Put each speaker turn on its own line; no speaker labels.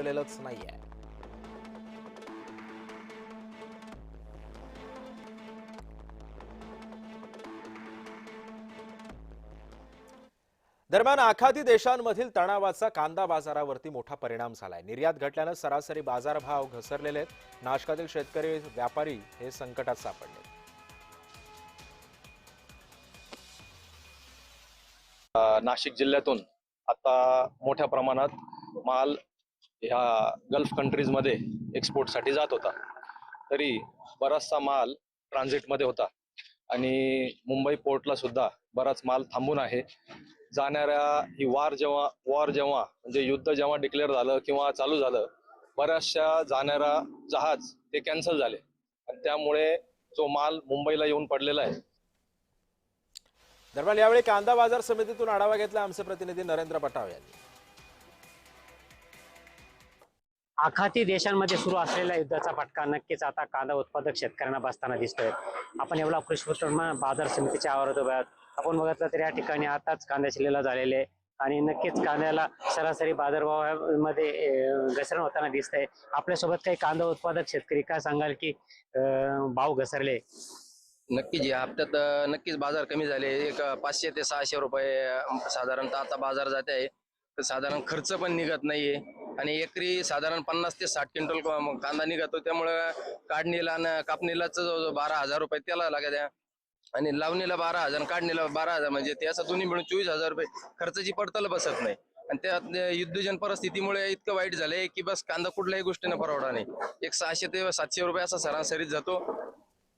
झालेलंच नाहीये। दरम्यान आखाती देशांमधील तणावाचा कांदा बाजारावरती मोठा परिणाम झालाय। निर्यात घटल्यानं सरासरी बाजारभाव घसरलेले आहेत। नाशकातील शेतकरी व्यापारी हे संकटात सापडले।
नाशिक जिल्ह्यातून आता मोठ्या प्रमाणात माल ह्या गल्फ कंट्रीजमध्ये एक्सपोर्टसाठी जात होता, तरी बराचसा माल ट्रान्झिटमध्ये होता आणि मुंबई पोर्टला सुद्धा बराच माल थांबून आहे। जाणाऱ्या ही वॉर जेव्हा म्हणजे युद्ध जेव्हा डिक्लेअर झालं किंवा चालू झालं, बऱ्याचशा जाणाऱ्या जहाज ते कॅन्सल झाले आणि त्यामुळे जो माल मुंबईला येऊन पडलेला आहे।
दरम्यान यावेळी कांदा बाजार समितीतून आढावा घेतला आमचे प्रतिनिधी नरेंद्र पटाव यांनी।
आखाती देशांमध्ये सुरू असलेल्या युद्धाचा फटका नक्कीच आता कांदा उत्पादक शेतकऱ्यांना बसताना दिसतोय। आपण एवढा कृषी उत्पन्न बाजार समितीच्या आवारात उभे आहोत। आपण बघितलं तर या ठिकाणी आताच कांद्याचे लिलाव झालेले आणि नक्कीच कांद्याला सरासरी बाजारभावामध्ये घसरण होताना दिसतंय। आपल्यासोबत काही कांदा उत्पादक शेतकरी, काय सांगाल की भाव घसरले?
नक्कीच या हप्त्यात नक्कीच बाजार कमी झाले। एक 500 ते 600 रुपये साधारणतः आता बाजार जाते आहे। तर साधारण खर्च पण निघत नाहीये आणि एकरी साधारण 50 ते 60 क्विंटल कांदा निघतो। त्यामुळे काढणीला आणि कापणीलाच 12,000 रुपये त्याला लागत आहे आणि लावणीला 12,000, काढणीला 12,000, म्हणजे त्याचा दोन्ही मिळून 24,000 रुपये खर्चाची पडताल बसत नाही। आणि त्यात युद्धजन परिस्थितीमुळे इतकं वाईट झालंय की बस कांदा कुठल्याही गोष्टीने परवडा नाही। एक 600 ते 700 रुपये असा सरासरीत जातो